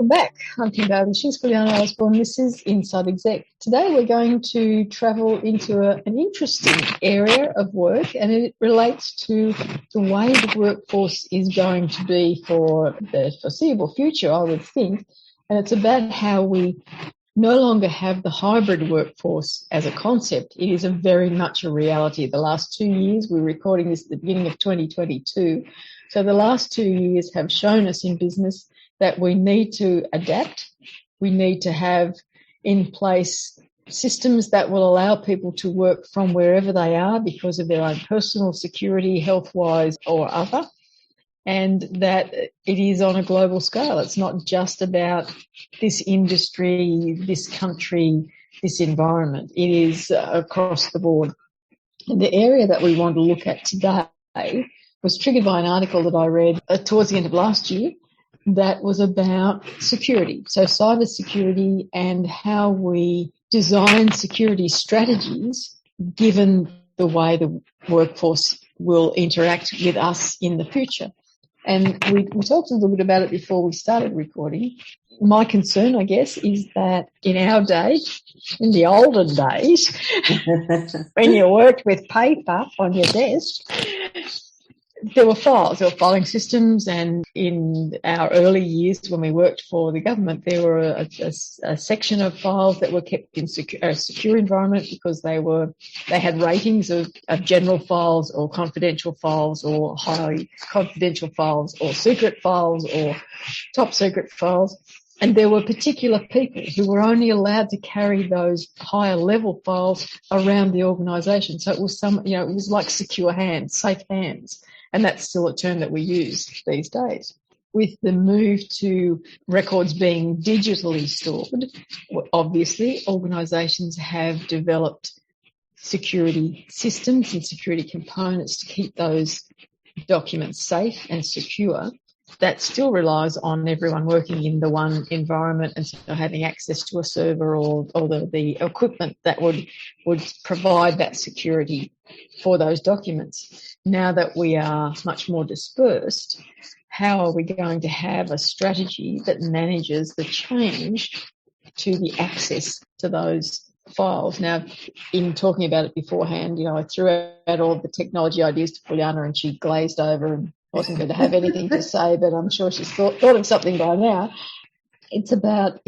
welcome back. I'm Kim and Fulyana. This is Inside Exec. Today we're going to travel into an interesting area of work, and it relates to the way the workforce is going to be for the foreseeable future, I would think. And it's about how we no longer have the hybrid workforce as a concept. It is very much a reality. The last 2 years, we're recording this at the beginning of 2022. So the last 2 years have shown us in business that we need to adapt. We need to have in place systems that will allow people to work from wherever they are because of their own personal security, health-wise or other, and that it is on a global scale. It's not just about this industry, this country, this environment. It is across the board. And the area that we want to look at today was triggered by an article that I read towards the end of last year that was about security. So cyber security and how we design security strategies given the way the workforce will interact with us in the future. And we talked a little bit about it before we started recording. My concern, I guess, is that in our day, in the olden days, when you worked with paper on your desk, there were files, there were filing systems, and in our early years when we worked for the government, there were a section of files that were kept in a secure environment because they had ratings of general files or confidential files or highly confidential files or secret files or top secret files. And there were particular people who were only allowed to carry those higher level files around the organisation. So it was it was like secure hands, safe hands. And that's still a term that we use these days. With the move to records being digitally stored, obviously organisations have developed security systems and security components to keep those documents safe and secure. That still relies on everyone working in the one environment and so having access to a server or the equipment that would provide that security for those documents. Now that we are much more dispersed, how are we going to have a strategy that manages the change to the access to those files? Now, in talking about it beforehand, I threw out all the technology ideas to Fulyana and she glazed over and wasn't going to have anything to say, but I'm sure she's thought of something by now. It's about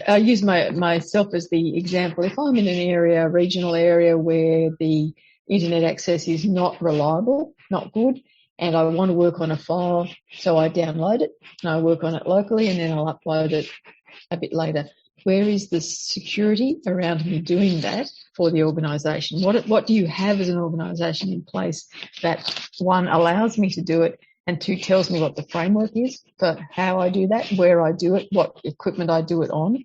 I use myself as the example. If I'm in an regional area where the internet access is not reliable, not good, and I want to work on a file, so I download it and I work on it locally and then I'll upload it a bit later. Where is the security around me doing that for the organisation? What do you have as an organisation in place that, one, allows me to do it, and two, tells me what the framework is for how I do that, where I do it, what equipment I do it on?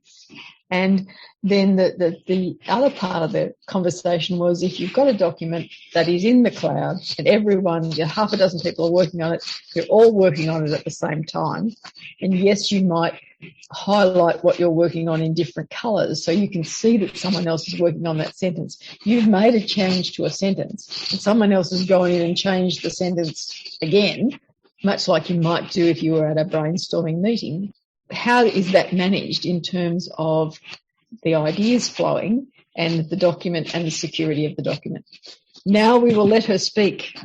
And then the other part of the conversation was, if you've got a document that is in the cloud and half a dozen people are working on it, you're all working on it at the same time. And yes, you might highlight what you're working on in different colours so you can see that someone else is working on that sentence. You've made a change to a sentence and someone else has gone in and changed the sentence again, much like you might do if you were at a brainstorming meeting. How is that managed in terms of the ideas flowing and the document and the security of the document? Now we will let her speak.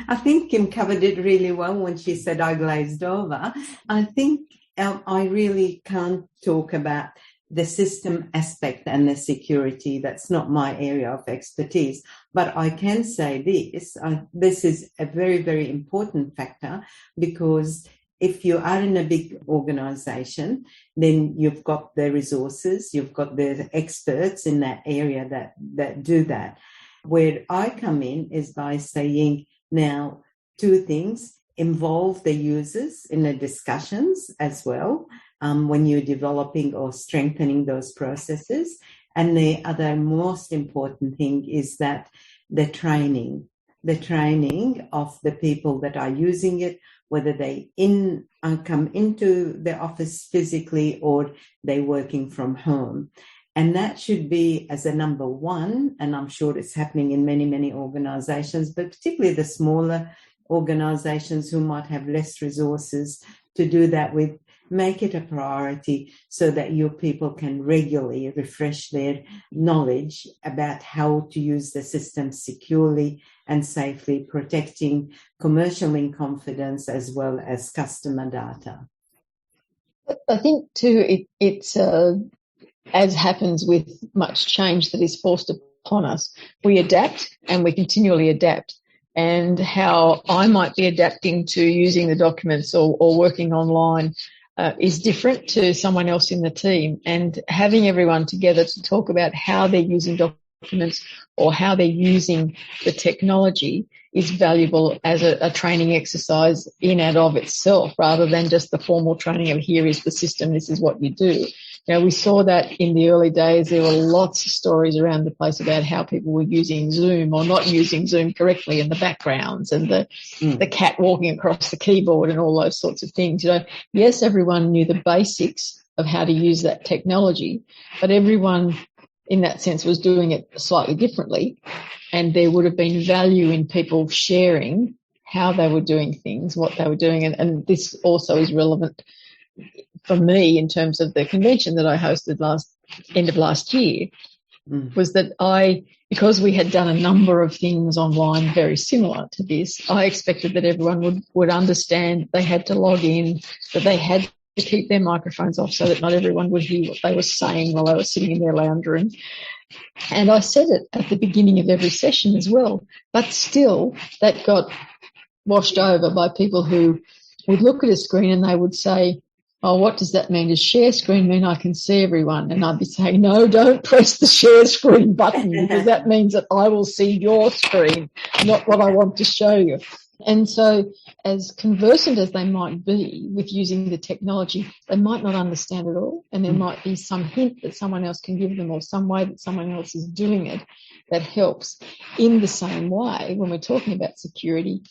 I think Kim covered it really well when she said I glazed over. I think I really can't talk about the system aspect and the security. That's not my area of expertise. But I can say this. This is a very, very important factor, because if you are in a big organization, then you've got the resources, you've got the experts in that area that do that. Where I come in is by saying, now, two things: involve the users in the discussions as well when you're developing or strengthening those processes. And the other most important thing is that the training of the people that are using it, whether they come into the office physically or they're working from home. And that should be as a number one, and I'm sure it's happening in many, many organizations, but particularly the smaller organizations who might have less resources to do that with. make it a priority so that your people can regularly refresh their knowledge about how to use the system securely and safely, protecting commercial in confidence as well as customer data. I think too, it's as happens with much change that is forced upon us, we adapt and we continually adapt. And how I might be adapting to using the documents or working online is different to someone else in the team. And having everyone together to talk about how they're using documents or how they're using the technology is valuable as a training exercise in and of itself, rather than just the formal training of here is the system, this is what you do. You know, we saw that in the early days. There were lots of stories around the place about how people were using Zoom or not using Zoom correctly, and the backgrounds and the cat walking across the keyboard and all those sorts of things. You know, yes, everyone knew the basics of how to use that technology, but everyone in that sense was doing it slightly differently, and there would have been value in people sharing how they were doing things, what they were doing, and this also is relevant for me in terms of the convention that I hosted end of last year, was that because we had done a number of things online very similar to this, I expected that everyone would understand they had to log in, that they had to keep their microphones off so that not everyone would hear what they were saying while they were sitting in their lounge room. And I said it at the beginning of every session as well, but still that got washed over by people who would look at a screen and they would say, oh, what does that mean? Does share screen mean I can see everyone? And I'd be saying, no, don't press the share screen button, because that means that I will see your screen, not what I want to show you. And so as conversant as they might be with using the technology, they might not understand it all, and there might be some hint that someone else can give them or some way that someone else is doing it that helps. In the same way, when we're talking about security,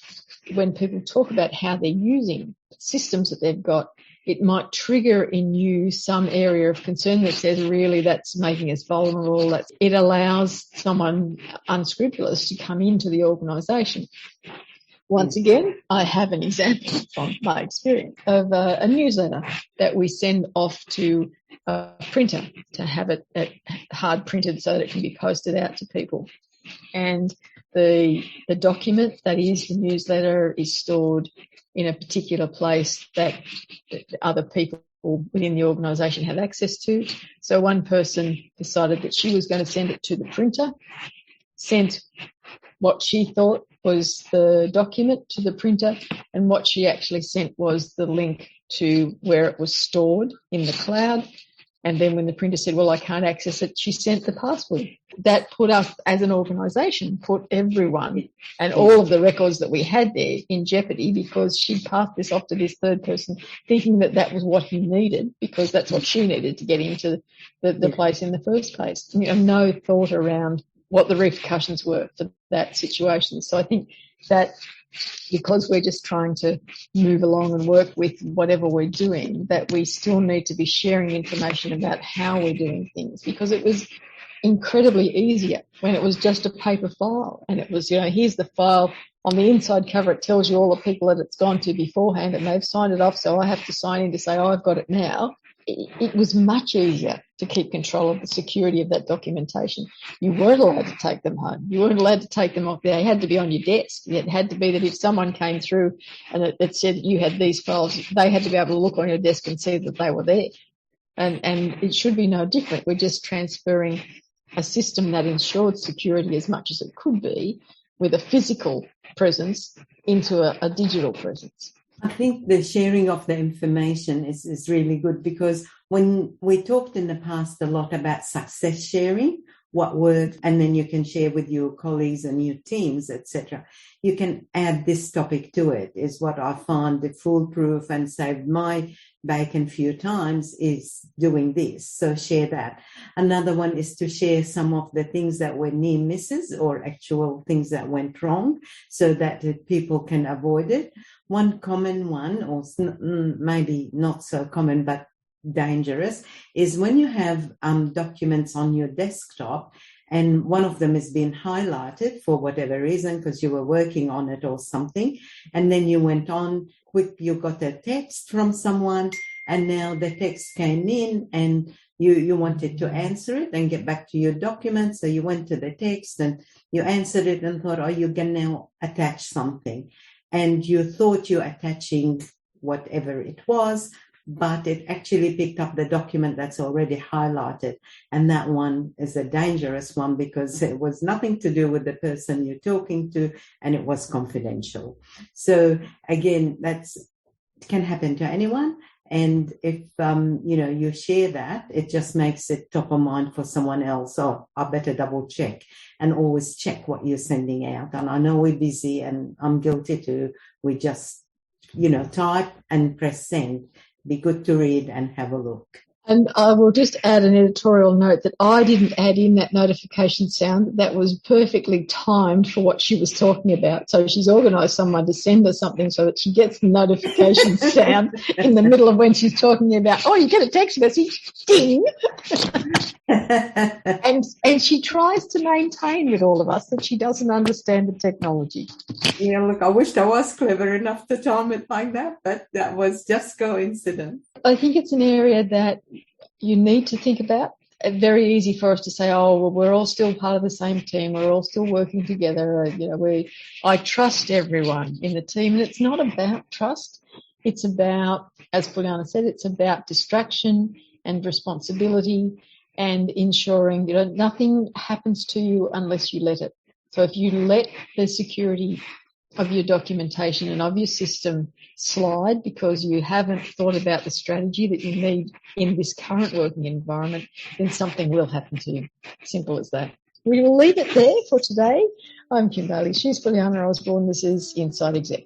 when people talk about how they're using systems that they've got, it might trigger in you some area of concern that says, really, that's making us vulnerable. It allows someone unscrupulous to come into the organisation. Once again, I have an example from my experience of a newsletter that we send off to a printer to have it hard printed so that it can be posted out to people. And the document that is the newsletter is stored in a particular place that other people within the organisation have access to. So one person decided that she was going to send it to the printer, sent what she thought was the document to the printer, and what she actually sent was the link to where it was stored in the cloud. And then when the printer said, well, I can't access it, she sent the password. That put us as an organisation, put everyone and all of the records that we had there in jeopardy, because she passed this off to this third person thinking that that was what he needed, because that's what she needed to get into the place in the first place. You know, no thought around what the repercussions were for that situation. So I think that because we're just trying to move along and work with whatever we're doing, that we still need to be sharing information about how we're doing things, because it was incredibly easier when it was just a paper file, and it was, you know, here's the file. On the inside cover, it tells you all the people that it's gone to beforehand and they've signed it off, so I have to sign in to say, oh, I've got it now. It was much easier to keep control of the security of that documentation. You weren't allowed to take them home. You weren't allowed to take them off. They had to be on your desk. It had to be that if someone came through and it said you had these files, they had to be able to look on your desk and see that they were there. And it should be no different. We're just transferring a system that ensured security as much as it could be with a physical presence into a digital presence. I think the sharing of the information is really good, because when we talked in the past a lot about success sharing, what worked, and then you can share with your colleagues and your teams, etc. You can add this topic to it, is what I found the foolproof and saved my bacon few times is doing this. So share that. Another one is to share some of the things that were near misses or actual things that went wrong so that people can avoid it. One common one, or maybe not so common, but dangerous, is when you have documents on your desktop and one of them has been highlighted for whatever reason because you were working on it or something, and then you went on quick, you got a text from someone and now the text came in and you wanted to answer it and get back to your document. So you went to the text and you answered it and thought, oh, you can now attach something. And you thought you're attaching whatever it was, but it actually picked up the document that's already highlighted. And that one is a dangerous one because it was nothing to do with the person you're talking to, and it was confidential. So again, that's can happen to anyone. And if, you share that, it just makes it top of mind for someone else. Oh, I better double check, and always check what you're sending out. And I know we're busy, and I'm guilty too. We just, type and press send. Be good to read and have a look. And I will just add an editorial note that I didn't add in that notification sound. That was perfectly timed for what she was talking about. So she's organised someone to send her something so that she gets the notification sound in the middle of when she's talking about, oh, you get a text message, ding. and she tries to maintain with all of us that she doesn't understand the technology. Yeah, look, I wished I was clever enough to time it like that, but that was just coincidence. I think it's an area that you need to think about. It's very easy for us to say, oh, well, we're all still part of the same team. We're all still working together. I trust everyone in the team. And it's not about trust. It's about, as Fulyana said, it's about distraction and responsibility and ensuring, nothing happens to you unless you let it. So if you let the security of your documentation and of your system slide because you haven't thought about the strategy that you need in this current working environment, then something will happen to you. Simple as that. We will leave it there for today. I'm Kim Bailey. She's Fulyana Osborne. This is Inside Exec.